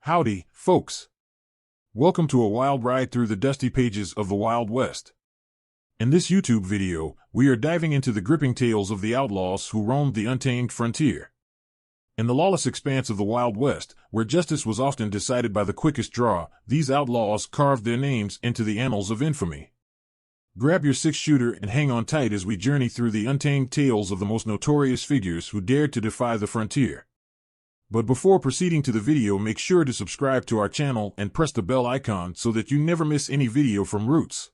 Howdy, folks. Welcome to a wild ride through the dusty pages of the Wild West. In this YouTube video, we are diving into the gripping tales of the outlaws who roamed the untamed frontier. In the lawless expanse of the Wild West, where justice was often decided by the quickest draw, these outlaws carved their names into the annals of infamy. Grab your six-shooter and hang on tight as we journey through the untamed tales of the most notorious figures who dared to defy the frontier. But before proceeding to the video, make sure to subscribe to our channel and press the bell icon so that you never miss any video from Roots.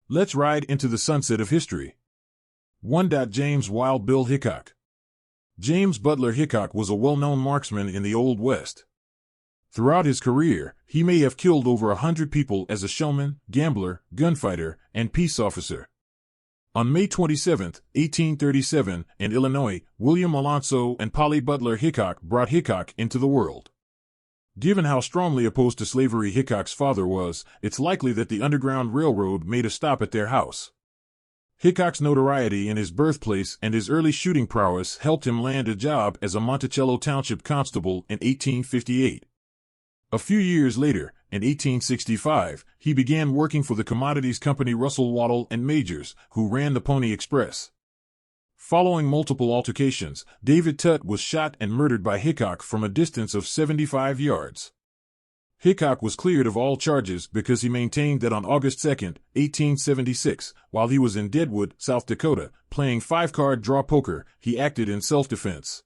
Let's ride into the sunset of history. 1. James Wild Bill Hickok. James Butler Hickok was a well-known marksman in the Old West. Throughout his career, he may have killed over 100 people as a showman, gambler, gunfighter, and peace officer. On May 27, 1837, in Illinois, William Alonzo and Polly Butler Hickok brought Hickok into the world. Given how strongly opposed to slavery Hickok's father was, it's likely that the Underground Railroad made a stop at their house. Hickok's notoriety in his birthplace and his early shooting prowess helped him land a job as a Monticello Township constable in 1858. A few years later, in 1865, he began working for the commodities company Russell Waddell and Majors, who ran the Pony Express. Following multiple altercations, David Tutt was shot and murdered by Hickok from a distance of 75 yards. Hickok was cleared of all charges because he maintained that on August 2, 1876, while he was in Deadwood, South Dakota, playing five-card draw poker, he acted in self-defense.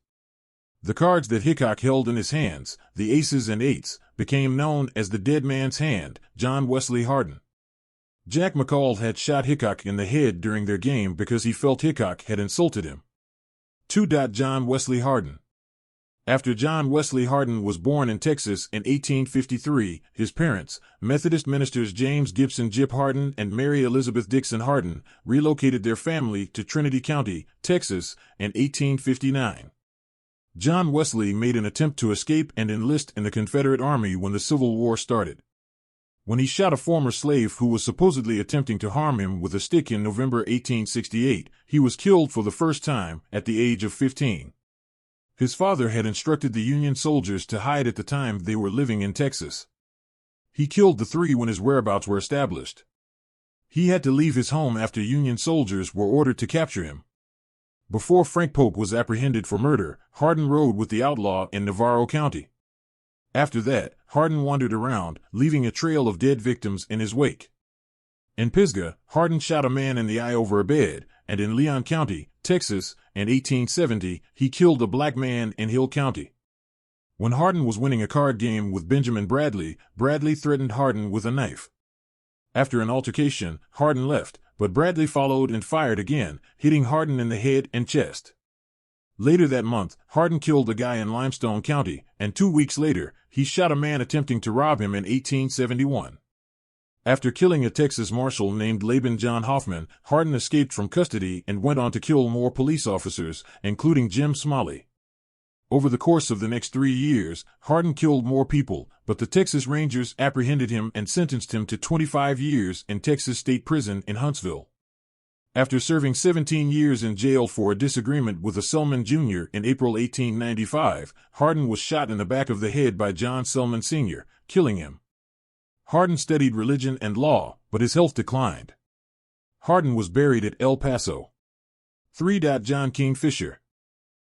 The cards that Hickok held in his hands, the aces and eights, became known as the dead man's hand, John Wesley Harden. Jack McCall had shot Hickok in the head during their game because he felt Hickok had insulted him. 2. John Wesley Harden. After John Wesley Harden was born in Texas in 1853, his parents, Methodist ministers James Gibson Jip Harden and Mary Elizabeth Dixon Harden, relocated their family to Trinity County, Texas, in 1859. John Wesley made an attempt to escape and enlist in the Confederate Army when the Civil War started. When he shot a former slave who was supposedly attempting to harm him with a stick in November 1868, he was killed for the first time at the age of 15. His father had instructed the Union soldiers to hide at the time they were living in Texas. He killed the three when his whereabouts were established. He had to leave his home after Union soldiers were ordered to capture him. Before Frank Pope was apprehended for murder, Harden rode with the outlaw in Navarro County. After that, Harden wandered around, leaving a trail of dead victims in his wake. In Pisgah, Harden shot a man in the eye over a bed, and in Leon County, Texas, in 1870, he killed a black man in Hill County. When Harden was winning a card game with Benjamin Bradley, Bradley threatened Harden with a knife. After an altercation, Harden left, but Bradley followed and fired again, hitting Harden in the head and chest. Later that month, Harden killed a guy in Limestone County, and 2 weeks later, he shot a man attempting to rob him in 1871. After killing a Texas marshal named Laban John Hoffman, Harden escaped from custody and went on to kill more police officers, including Jim Smalley. Over the course of the next 3 years, Harden killed more people, but the Texas Rangers apprehended him and sentenced him to 25 years in Texas State Prison in Huntsville. After serving 17 years in jail for a disagreement with a Selman Jr. in April 1895, Harden was shot in the back of the head by John Selman Sr., killing him. Harden studied religion and law, but his health declined. Harden was buried at El Paso. 3. John Kingfisher.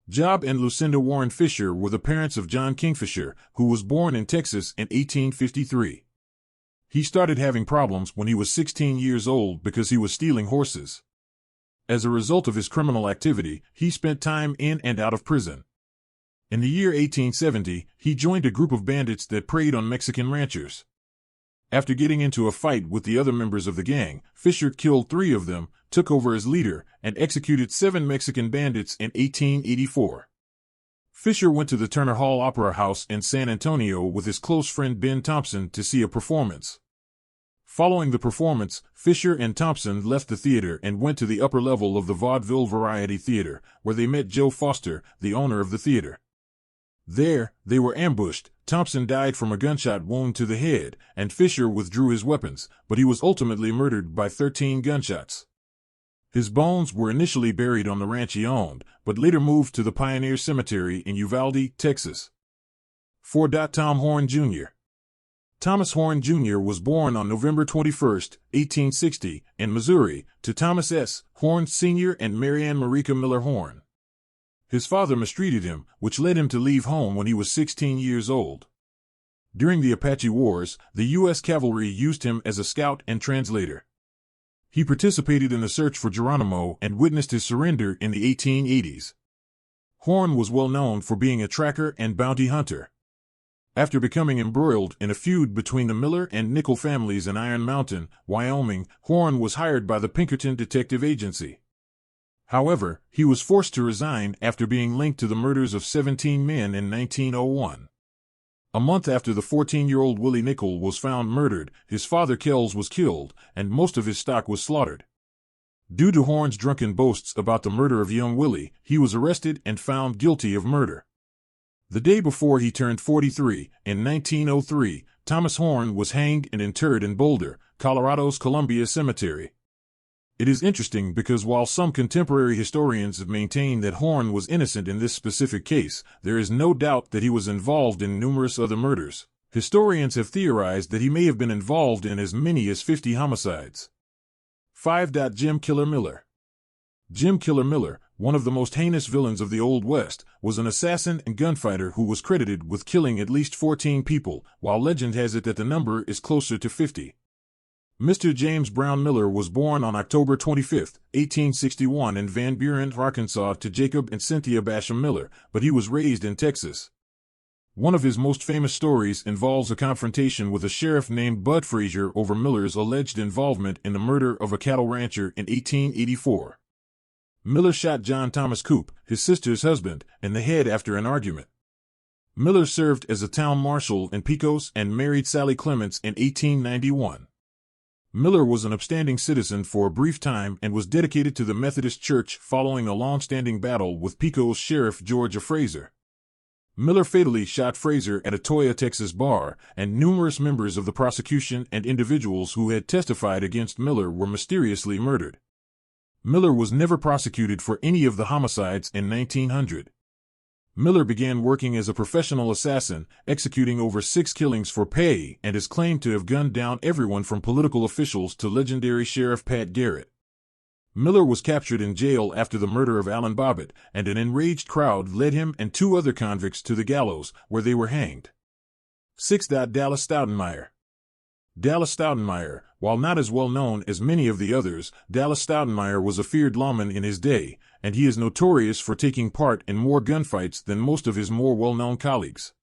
Job and Lucinda Warren Fisher were the parents of John Kingfisher, who was born in Texas in 1853. He started having problems when he was 16 years old because he was stealing horses. As a result of his criminal activity, he spent time in and out of prison. In the year 1870, he joined a group of bandits that preyed on Mexican ranchers. After getting into a fight with the other members of the gang, Fisher killed 3 of them, took over as leader, and executed 7 Mexican bandits in 1884. Fisher went to the Turner Hall Opera House in San Antonio with his close friend Ben Thompson to see a performance. Following the performance, Fisher and Thompson left the theater and went to the upper level of the Vaudeville Variety Theater, where they met Joe Foster, the owner of the theater. There, they were ambushed. Thompson died from a gunshot wound to the head, and Fisher withdrew his weapons, but he was ultimately murdered by 13 gunshots. His bones were initially buried on the ranch he owned, but later moved to the Pioneer Cemetery in Uvalde, Texas. 4. Tom Horn Jr. Thomas Horn Jr. was born on November 21, 1860, in Missouri, to Thomas S. Horn Sr. and Mary Ann Marika Miller Horn. His father mistreated him, which led him to leave home when he was 16 years old. During the Apache Wars, the U.S. cavalry used him as a scout and translator. He participated in the search for Geronimo and witnessed his surrender in the 1880s. Horn was well known for being a tracker and bounty hunter. After becoming embroiled in a feud between the Miller and Nickel families in Iron Mountain, Wyoming, Horn was hired by the Pinkerton Detective Agency. However, he was forced to resign after being linked to the murders of 17 men in 1901. A month after the 14-year-old Willie Nickel was found murdered, his father Kells was killed, and most of his stock was slaughtered. Due to Horn's drunken boasts about the murder of young Willie, he was arrested and found guilty of murder. The day before he turned 43, in 1903, Thomas Horn was hanged and interred in Boulder, Colorado's Columbia Cemetery. It is interesting because while some contemporary historians have maintained that Horn was innocent in this specific case, there is no doubt that he was involved in numerous other murders. Historians have theorized that he may have been involved in as many as 50 homicides. 5. Jim Killer Miller. Jim Killer Miller, one of the most heinous villains of the Old West, was an assassin and gunfighter who was credited with killing at least 14 people, while legend has it that the number is closer to 50. Mr. James Brown Miller was born on October 25, 1861 in Van Buren, Arkansas to Jacob and Cynthia Basham Miller, but he was raised in Texas. One of his most famous stories involves a confrontation with a sheriff named Bud Frazier over Miller's alleged involvement in the murder of a cattle rancher in 1884. Miller shot John Thomas Coop, his sister's husband, in the head after an argument. Miller served as a town marshal in Pecos and married Sally Clements in 1891. Miller was an upstanding citizen for a brief time and was dedicated to the Methodist Church following a long-standing battle with Pecos Sheriff George Fraser. Miller fatally shot Fraser at a Toyah, Texas bar, and numerous members of the prosecution and individuals who had testified against Miller were mysteriously murdered. Miller was never prosecuted for any of the homicides in 1900. Miller began working as a professional assassin, executing over 6 killings for pay, and is claimed to have gunned down everyone from political officials to legendary Sheriff Pat Garrett. Miller was captured in jail after the murder of Alan Bobbitt, and an enraged crowd led him and 2 other convicts to the gallows, where they were hanged. 6. Dallas Stoutenmeyer. Dallas Stoutenmeyer, while not as well known as many of the others, Dallas Stoutenmeyer was a feared lawman in his day, and he is notorious for taking part in more gunfights than most of his more well-known colleagues.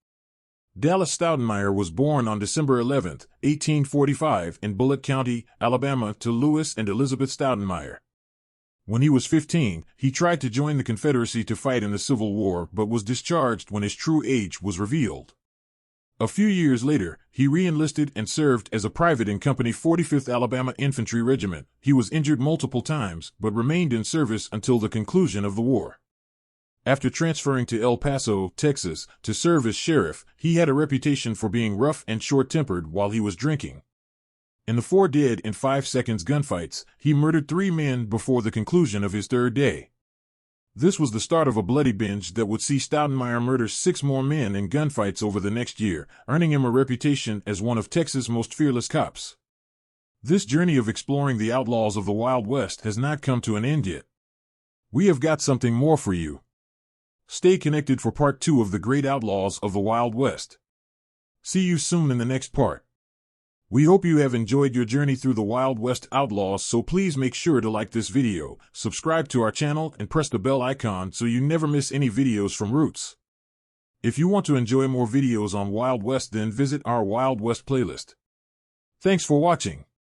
Dallas Stoutenmeyer was born on December 11, 1845, in Bullitt County, Alabama, to Louis and Elizabeth Stoutenmeyer. When he was 15, he tried to join the Confederacy to fight in the Civil War but was discharged when his true age was revealed. A few years later, he re-enlisted and served as a private in Company 45th Alabama Infantry Regiment. He was injured multiple times, but remained in service until the conclusion of the war. After transferring to El Paso, Texas, to serve as sheriff, he had a reputation for being rough and short-tempered while he was drinking. In the 4 dead in 5 seconds gunfights, he murdered 3 men before the conclusion of his 3rd day. This was the start of a bloody binge that would see Stoutenmeyer murder 6 more men in gunfights over the next year, earning him a reputation as one of Texas' most fearless cops. This journey of exploring the outlaws of the Wild West has not come to an end yet. We have got something more for you. Stay connected for part 2 of the Great Outlaws of the Wild West. See you soon in the next part. We hope you have enjoyed your journey through the Wild West Outlaws, so please make sure to like this video, subscribe to our channel, and press the bell icon so you never miss any videos from Roots. If you want to enjoy more videos on Wild West, then visit our Wild West playlist. Thanks for watching.